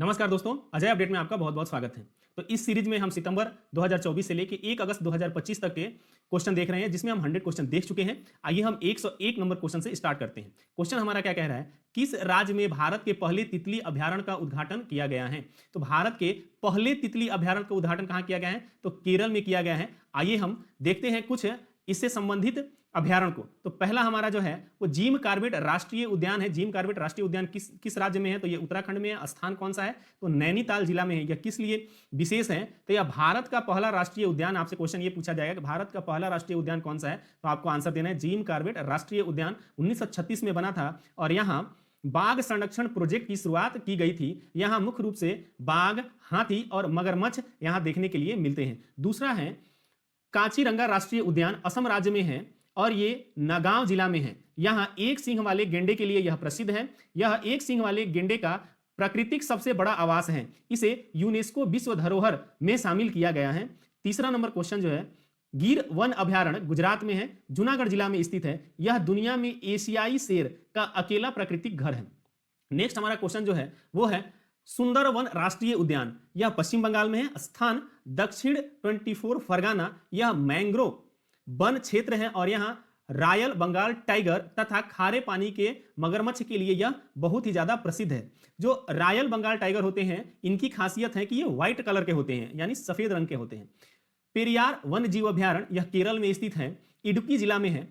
नमस्कार दोस्तों, अजय अपडेट में आपका बहुत बहुत स्वागत है। तो इस सीरीज में हम सितंबर 2024 से लेकर 1 अगस्त 2025 तक के क्वेश्चन देख रहे हैं, जिसमें हम 100 क्वेश्चन देख चुके हैं। आइए हम 101 नंबर क्वेश्चन से स्टार्ट करते हैं। क्वेश्चन हमारा क्या कह रहा है, किस राज्य में भारत के पहले तितली अभ्यारण्य का उद्घाटन किया गया है। तो भारत के पहले तितली अभ्यारण्य का उद्घाटन कहाँ किया गया है, तो केरल में किया गया है। आइए हम देखते हैं कुछ इससे संबंधित अभ्यारण्य को। तो पहला हमारा जो है वो जिम कॉर्बेट राष्ट्रीय उद्यान है। जिम कॉर्बेट राष्ट्रीय उद्यान किस राज्य में है, तो ये उत्तराखंड में है। स्थान कौन सा है, तो नैनीताल जिला में है। यह किस लिए विशेष है, तो यह भारत का पहला राष्ट्रीय उद्यान। आपसे क्वेश्चन ये पूछा जाएगा कि भारत का पहला राष्ट्रीय उद्यान कौन सा है, तो आपको आंसर देना है जिम कॉर्बेट राष्ट्रीय उद्यान। 1936 में बना था और यहाँ बाघ संरक्षण प्रोजेक्ट की शुरुआत की गई थी। यहाँ मुख्य रूप से बाघ, हाथी और मगरमच्छ यहाँ देखने के लिए मिलते हैं। दूसरा है कांचीरंगा राष्ट्रीय उद्यान, असम राज्य में है और ये नगांव जिला में है। यहाँ एक सींग वाले गेंडे के लिए यह प्रसिद्ध है। यह एक सींग वाले गेंडे का प्राकृतिक सबसे बड़ा आवास है। इसे यूनेस्को विश्व धरोहर में शामिल किया गया है। तीसरा नंबर क्वेश्चन जो है, गिर वन अभ्यारण्य गुजरात में है, जूनागढ़ जिला में स्थित है। यह दुनिया में एशियाई शेर का अकेला प्राकृतिक घर है। नेक्स्ट हमारा क्वेश्चन जो है वो है सुंदरवन राष्ट्रीय उद्यान, यह पश्चिम बंगाल में है। स्थान दक्षिण 24 फरगाना। यह मैंग्रोव वन क्षेत्र है और यहाँ रॉयल बंगाल टाइगर तथा खारे पानी के मगरमच्छ के लिए यह बहुत ही ज्यादा प्रसिद्ध है। जो रॉयल बंगाल टाइगर होते हैं, इनकी खासियत है कि ये व्हाइट कलर के होते हैं, यानी सफेद रंग के होते हैं। पेरियार वन जीव अभ्यारण्य, यह केरल में स्थित है, इडुक्की जिला में है।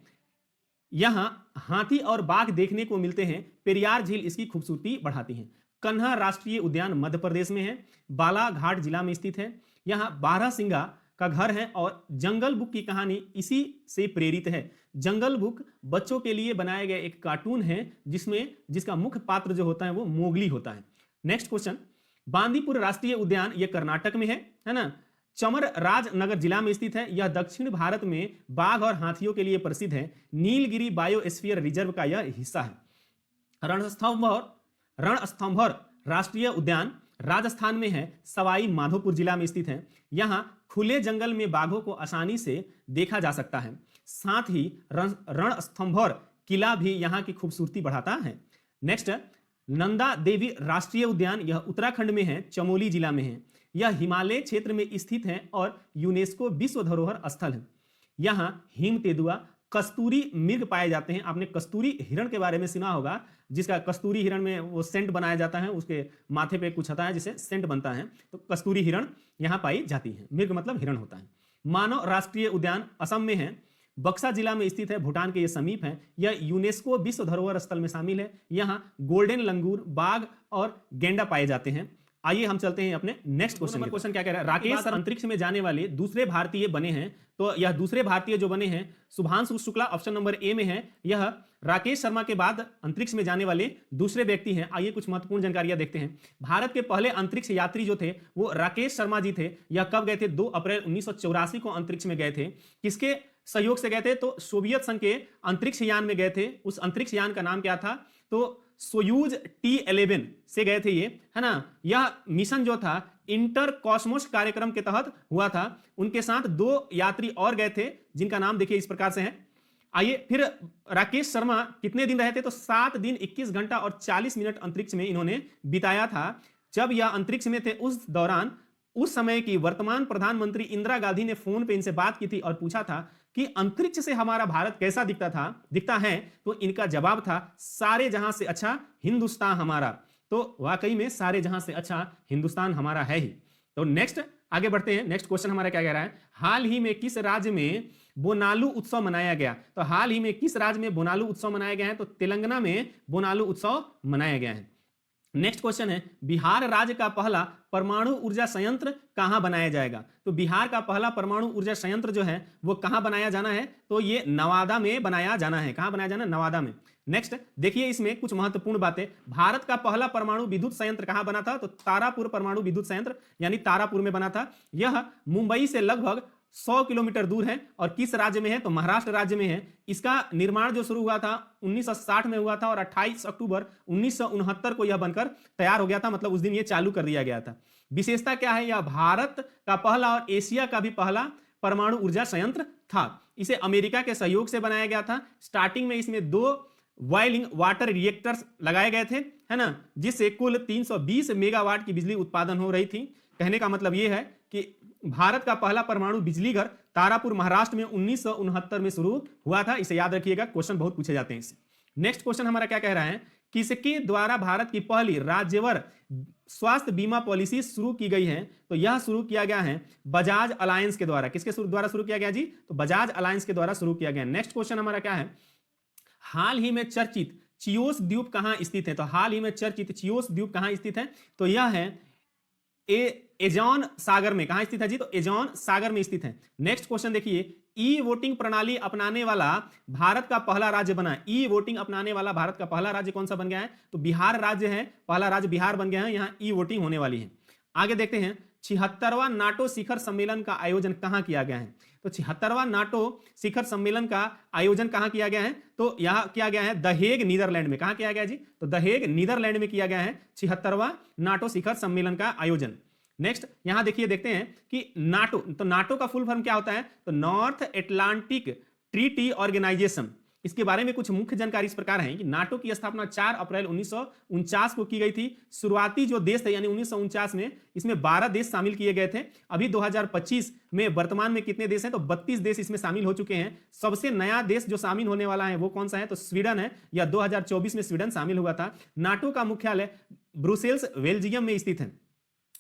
यहाँ हाथी और बाघ देखने को मिलते हैं। पेरियार झील इसकी खूबसूरती बढ़ाती है। कन्हा राष्ट्रीय उद्यान मध्य प्रदेश में है, बालाघाट जिला में स्थित है। यहाँ बारहसिंगा का घर है और जंगल बुक की कहानी इसी से प्रेरित है। जंगल बुक बच्चों के लिए बनाया गया एक कार्टून है जिसका मुख्य पात्र जो होता है वो मोगली होता है। नेक्स्ट क्वेश्चन, बांदीपुर राष्ट्रीय उद्यान, यह कर्नाटक में है ना। चमरराजनगर जिला में स्थित है। यह दक्षिण भारत में बाघ और हाथियों के लिए प्रसिद्ध है। नीलगिरी बायोस्फीयर रिजर्व का यह हिस्सा है। रणस्थंभौर राष्ट्रीय उद्यान राजस्थान में है, सवाई माधोपुर जिला में स्थित है। यहाँ खुले जंगल में बाघों को आसानी से देखा जा सकता है। साथ ही रणस्थंभौर किला भी यहाँ की खूबसूरती बढ़ाता है। नेक्स्ट, नंदा देवी राष्ट्रीय उद्यान, यह उत्तराखंड में है, चमोली जिला में है। यह हिमालय क्षेत्र में स्थित है और यूनेस्को विश्व धरोहर स्थल है। यहाँ हिम तेंदुआ, कस्तूरी मृग पाए जाते हैं। आपने कस्तूरी हिरण के बारे में सुना होगा, जिसका कस्तूरी हिरण में वो सेंट बनाया जाता है, उसके माथे पे कुछ होता है जिससे सेंट बनता है। तो कस्तूरी हिरण यहाँ पाई जाती है। मृग मतलब हिरण होता है। मानव राष्ट्रीय उद्यान असम में है, बक्सा जिला में स्थित है, भूटान के ये समीप है। यह यूनेस्को विश्व धरोहर स्थल में शामिल है। यहाँ गोल्डन लंगूर, बाघ और गेंडा पाए जाते हैं। आइए हम चलते हैं अपने नेक्स्ट क्वेश्चन। क्वेश्चन क्या कह रहा है, राकेश अंतरिक्ष में जाने वाले दूसरे भारतीय बने हैं। तो यह दूसरे भारतीय जो बने हैं Shubhanshu Shukla, option number A में है। यह राकेश शर्मा के बाद अंतरिक्ष में जाने वाले दूसरे व्यक्ति हैं। आइए कुछ महत्वपूर्ण जानकारियां देखते हैं। भारत के पहले अंतरिक्ष यात्री जो थे वो राकेश शर्मा जी थे। यह कब गए थे, 2 अप्रैल 1984 को अंतरिक्ष में गए थे। किसके सहयोग से गए थे, तो सोवियत संघ के अंतरिक्ष यान में गए थे। उस अंतरिक्ष यान का नाम क्या था, तो सोयूज T11 से गए थे ये, है ना। यह मिशन जो था इंटर कॉस्मोस कार्यक्रम के तहत हुआ था। उनके साथ 2 यात्री और गए थे जिनका नाम देखिए इस प्रकार से है। आइए फिर राकेश शर्मा कितने दिन रहे थे, तो 7 दिन 21 घंटा और 40 मिनट अंतरिक्ष में इन्होंने बिताया था। जब यह अंतरिक्ष में थे उस दौरान उस समय की वर्तमान प्रधानमंत्री इंदिरा गांधी ने फोन पे इनसे बात की थी और पूछा था कि अंतरिक्ष से हमारा भारत कैसा दिखता है। तो इनका जवाब था, सारे जहां से अच्छा हिंदुस्तान हमारा। तो वाकई में सारे जहां से अच्छा हिंदुस्तान हमारा है ही। तो नेक्स्ट आगे बढ़ते हैं। नेक्स्ट क्वेश्चन हमारा क्या कह रहा है, हाल ही में किस राज्य में बोनालू उत्सव मनाया गया। तो हाल ही में किस राज्य में बोनालू उत्सव मनाया गया है, तो तेलंगाना में बोनालू उत्सव मनाया गया है। नेक्स्ट क्वेश्चन है, बिहार राज्य का पहला परमाणु ऊर्जा संयंत्र कहां बनाया जाएगा। तो बिहार का पहला परमाणु ऊर्जा संयंत्र जो है वो कहां बनाया जाना है, तो ये नवादा में बनाया जाना है। कहां बनाया जाना है, नवादा में। नेक्स्ट देखिए इसमें कुछ महत्वपूर्ण बातें। भारत का पहला परमाणु विद्युत संयंत्र कहां बना था, तो तारापुर परमाणु विद्युत संयंत्र यानी तारापुर में बना था। यह मुंबई से लगभग 100 किलोमीटर दूर है और किस राज्य में है, तो महाराष्ट्र राज्य में है। इसका निर्माण जो शुरू हुआ था 1960 में हुआ था और 28 अक्टूबर 1969 को यह बनकर तैयार हो गया था। मतलब उस दिन यह चालू कर दिया गया था। विशेषता क्या है, यह भारत का पहला और एशिया का भी पहला परमाणु ऊर्जा संयंत्र था। इसे अमेरिका के सहयोग से बनाया गया था। स्टार्टिंग में इसमें 2 बॉइलिंग वाटर रिएक्टर्स लगाए गए थे, है ना, जिससे कुल 320 मेगावाट की बिजली उत्पादन हो रही थी। कहने का मतलब यह है कि भारत का पहला परमाणु बिजली घर तारापुर महाराष्ट्र में 1969 में शुरू हुआ था। इसे याद रखिएगा, क्वेश्चन बहुत पूछे जाते हैं इससे। नेक्स्ट क्वेश्चन हमारा क्या कह रहा है, किसके द्वारा भारत की पहली राज्यवार स्वास्थ्य बीमा पॉलिसी शुरू की गई है? तो यह शुरू किया गया है बजाज अलायंस के द्वारा। किसके द्वारा शुरू किया गया जी? तो बजाज अलायंस के द्वारा शुरू किया गया। नेक्स्ट क्वेश्चन हमारा क्या है, हाल ही में चर्चित चियोस द्वीप कहां स्थित है? तो हाल ही में चर्चित चियोस द्वीप कहां स्थित है? तो यह है एजॉन सागर में। कहां स्थित है जी? तो एजॉन सागर में स्थित है। नेक्स्ट क्वेश्चन देखिए, ई वोटिंग प्रणाली अपनाने वाला भारत का पहला राज्य बना। ई वोटिंग अपनाने वाला भारत का पहला राज्य कौन सा बन गया है? तो बिहार राज्य है, पहला राज्य बिहार बन गया है। यहां ई वोटिंग होने वाली है। आगे देखते हैं, 76वां नाटो शिखर सम्मेलन का आयोजन कहां किया गया है? तो 76वां नाटो शिखर सम्मेलन का आयोजन कहां किया गया है? तो यहां किया गया है द हेग, नीदरलैंड में। कहां किया गया जी? तो द हेग, नीदरलैंड में किया गया है 76वां नाटो शिखर सम्मेलन का आयोजन। नेक्स्ट यहां देखिए, देखते हैं कि नाटो, तो नाटो का फुल फॉर्म क्या होता है? तो नॉर्थ एटलांटिक ट्रीटी ऑर्गेनाइजेशन। इसके बारे में कुछ मुख्य जानकारी इस प्रकार है कि नाटो की स्थापना 4 अप्रैल 1949 को की गई थी। शुरुआती जो देश थे यानी 1949 में, इसमें 12 देश शामिल किए गए थे। अभी 2025 में वर्तमान में कितने देश हैं? तो 32 देश इसमें शामिल हो चुके हैं। सबसे नया देश जो शामिल होने वाला है वो कौन सा है? तो स्वीडन है। या 2024 में स्वीडन शामिल हुआ था। नाटो का मुख्यालय ब्रुसेल्स, बेल्जियम में स्थित है।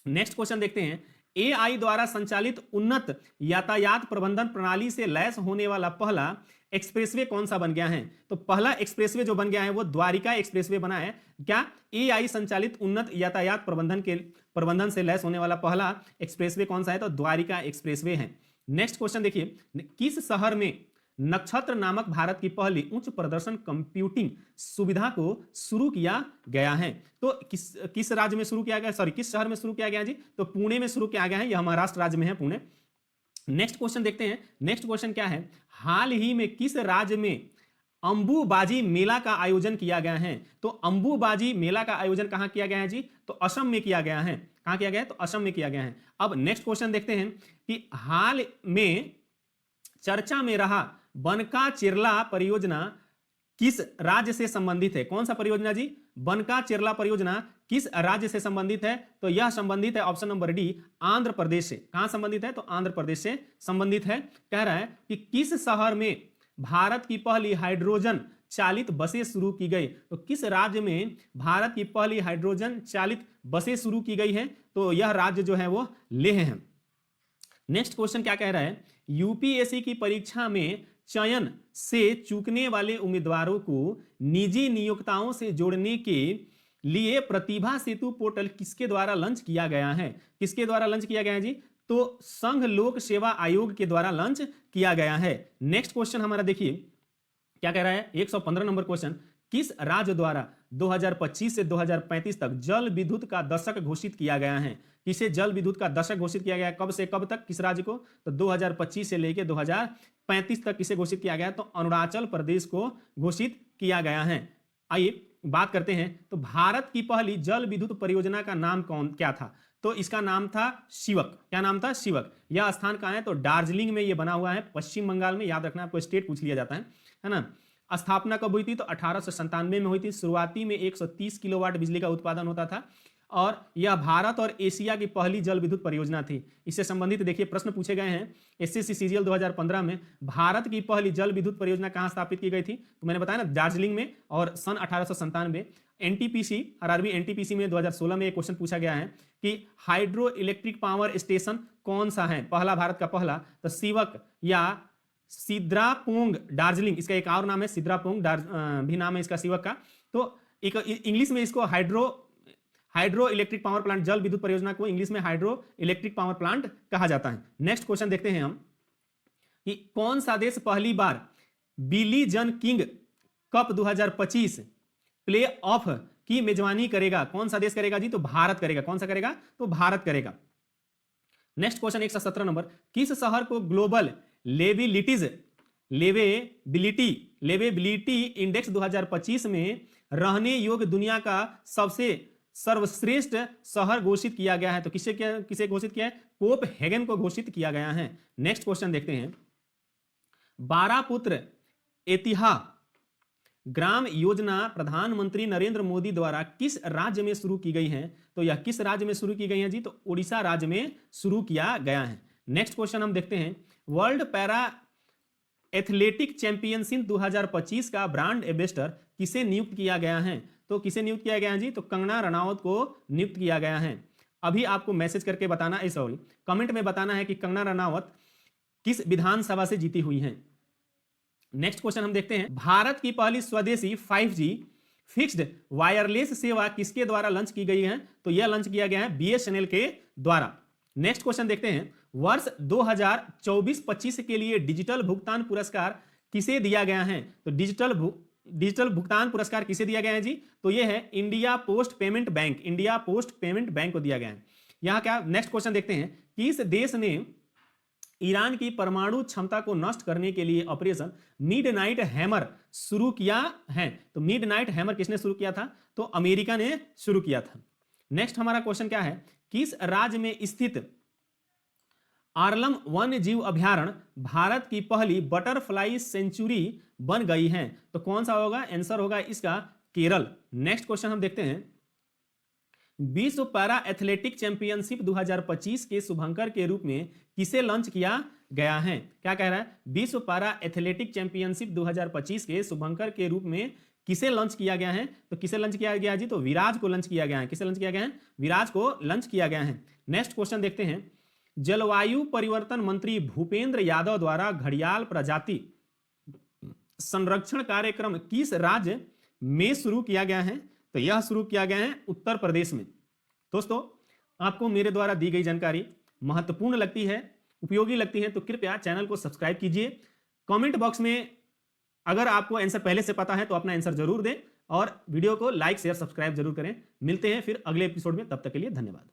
नेक्स्ट क्वेश्चन देखते हैं, एआई द्वारा संचालित उन्नत यातायात प्रबंधन प्रणाली से लैस होने वाला पहला एक्सप्रेसवे कौन सा बन गया है? तो पहला एक्सप्रेसवे जो बन गया है वो द्वारिका एक्सप्रेसवे बना है। क्या? एआई संचालित उन्नत यातायात प्रबंधन से लैस होने वाला पहला एक्सप्रेसवे कौन सा है? तो द्वारिका एक्सप्रेसवे है। नेक्स्ट क्वेश्चन देखिए, किस शहर में नक्षत्र नामक भारत की पहली उच्च प्रदर्शन कंप्यूटिंग सुविधा को शुरू किया गया है? तो किस राज्य में शुरू किया गया? सॉरी, किस शहर में शुरू किया गया जी? तो पुणे में शुरू किया गया है। यह महाराष्ट्र राज्य में है, पुणे। नेक्स्ट क्वेश्चन देखते हैं। नेक्स्ट क्वेश्चन क्या है, हाल ही में किस राज्य में अंबुबाजी मेला का आयोजन किया गया है? तो अंबुबाजी मेला का आयोजन कहां किया गया है जी? तो असम में किया गया है। कहां किया गया है? तो असम में किया गया है। अब नेक्स्ट क्वेश्चन देखते हैं कि हाल में चर्चा में रहा बनका चिरला परियोजना किस राज्य से संबंधित है? कौन सा परियोजना जी? बनका चिरला परियोजना किस राज्य से संबंधित है? तो यह संबंधित है option number D, Andhra Pradesh से। कहां संबंधित है? तो आंध्र प्रदेश से संबंधित है। कह रहा है कि किस शहर में भारत की पहली हाइड्रोजन चालित बसें शुरू की गई? तो किस राज्य में भारत की पहली हाइड्रोजन चालित बसें शुरू की गई हैं? तो यह राज्य जो है वो लेह है। नेक्स्ट क्वेश्चन क्या कह रहा है, यूपीएससी की परीक्षा में चयन से चूकने वाले उम्मीदवारों को निजी नियोक्ताओं से जोड़ने के लिए प्रतिभा सेतु पोर्टल किसके द्वारा लॉन्च किया गया है? किसके द्वारा लॉन्च किया गया है जी? तो संघ लोक सेवा आयोग के द्वारा लॉन्च किया गया है। नेक्स्ट क्वेश्चन हमारा देखिए क्या कह रहा है, 115 नंबर क्वेश्चन, किस राज्य द्वारा 2025 से 2035 तक जल विद्युत का दशक घोषित किया गया है? किसे जल विद्युत का दशक घोषित किया गया है? कब से कब तक, किस राज्य को? तो 2025 से लेकर 2035 तक किसे घोषित किया गया है? तो अरुणाचल प्रदेश को घोषित किया गया है। आइए बात करते हैं, तो भारत की पहली जल विद्युत परियोजना का नाम क्या था? तो इसका नाम था शिवक। क्या नाम था? शिवक। यह स्थान कहाँ है? तो दार्जिलिंग में यह बना हुआ है, पश्चिम बंगाल में। याद रखना, आपको स्टेट पूछ लिया जाता है ना। स्थापना कब हुई थी? तो 1897 में हुई थी। शुरुआती में 130 किलोवाट बिजली का उत्पादन होता था और यह भारत और एशिया की पहली जल विद्युत परियोजना थी। इससे संबंधित देखिए प्रश्न पूछे गए हैं एसएससी सीजीएल 2015 में। भारत की पहली जल विद्युत परियोजना कहां स्थापित की गई थी? तो मैंने बताया ना, दार्जिलिंग में, और सन 1897। एनटीपीसी, आरआरबी एनटीपीसी में 2016 में एक क्वेश्चन पूछा गया है कि हाइड्रो इलेक्ट्रिक पावर स्टेशन कौन सा है पहला, भारत का पहला? तो शिवक या सिद्रापोंग दार्जिलिंग, इसका एक और नाम है सिद्रापोंग भी नाम है इसका शिवक का। तो एक इंग्लिश में इसको हाइड्रो इलेक्ट्रिक पावर प्लांट, जल विद्युत परियोजना को इंग्लिश में हाइड्रो इलेक्ट्रिक पावर प्लांट कहा जाता है। नेक्स्ट क्वेश्चन देखते हैं हम कि कौन सा देश पहली बार बिली जन किंग कप 2025 प्ले ऑफ की मेजबानी करेगा? कौन सा देश करेगा जी? तो भारत करेगा। कौन सा करेगा? तो भारत करेगा। नेक्स्ट क्वेश्चन 117 नंबर, किस शहर को ग्लोबल लेवेबिलिटी इंडेक्स 2025 में रहने योग्य दुनिया का सबसे सर्वश्रेष्ठ शहर घोषित किया गया है? तो किसे घोषित किया है? कोपहेगन को घोषित किया गया है। नेक्स्ट क्वेश्चन देखते हैं, 12 पुत्र एतिहा ग्राम योजना प्रधानमंत्री नरेंद्र मोदी द्वारा किस राज्य में शुरू की गई है? तो यह किस राज्य में शुरू की गई है जी? तो उड़ीसा राज्य में शुरू किया गया है। नेक्स्ट क्वेश्चन हम देखते हैं, वर्ल्ड पैरा एथलेटिक चैंपियनशिप 2025 का ब्रांड एम्बेसडर किसे नियुक्त किया गया है? तो किसे नियुक्त किया गया है जी? तो कंगना रनावत को नियुक्त किया गया है। अभी आपको मैसेज करके बताना है, सॉरी कमेंट में बताना है कि कंगना रनावत किस विधानसभा से जीती हुई हैं। नेक्स्ट क्वेश्चन हम देखते हैं, भारत की पहली स्वदेशी 5G फिक्स्ड वायरलेस सेवा किसके द्वारा लॉन्च की गई है? तो यह लॉन्च किया गया है BSNL के द्वारा। नेक्स्ट क्वेश्चन देखते हैं, वर्ष 2024-25 के लिए डिजिटल भुगतान पुरस्कार किसे दिया गया है? तो डिजिटल भुगतान पुरस्कार किसे दिया गया है जी? तो यह है India post payment bank, India post payment bank को दिया गया है। यहां क्या, नेक्स्ट क्वेश्चन देखते हैं, किस देश ने ईरान की परमाणु क्षमता को नष्ट करने के लिए ऑपरेशन मिडनाइट हैमर शुरू किया है? तो मिडनाइट हैमर किसने शुरू किया था? तो अमेरिका ने शुरू किया था। नेक्स्ट हमारा क्वेश्चन क्या है, किस राज्य में स्थित आर्लम वन्य जीव अभ्यारण्य भारत की पहली बटरफ्लाई सेंचुरी बन गई है? तो कौन सा होगा? आंसर होगा इसका केरल। नेक्स्ट क्वेश्चन हम देखते हैं, विश्व पैरा एथलेटिक चैंपियनशिप 2025 के शुभंकर के रूप में किसे लॉन्च किया गया है? क्या कह रहा है? विश्व पैरा एथलेटिक चैंपियनशिप 2025 के शुभंकर के रूप में किसे लॉन्च किया गया है? तो किसे लॉन्च किया गया जी? तो विराज को लॉन्च किया गया है। किसे लॉन्च किया गया है? विराज को लॉन्च किया गया है। नेक्स्ट क्वेश्चन देखते हैं, जलवायु परिवर्तन मंत्री भूपेंद्र यादव द्वारा घड़ियाल प्रजाति संरक्षण कार्यक्रम किस राज्य में शुरू किया गया है? तो यह शुरू किया गया है उत्तर प्रदेश में। दोस्तों, आपको मेरे द्वारा दी गई जानकारी महत्वपूर्ण लगती है, उपयोगी लगती है तो कृपया चैनल को सब्सक्राइब कीजिए। कमेंट बॉक्स में अगर आपको आंसर पहले से पता है तो अपना आंसर जरूर दें और वीडियो को लाइक शेयर सब्सक्राइब जरूर करें। मिलते हैं फिर अगले एपिसोड में, तब तक के लिए धन्यवाद।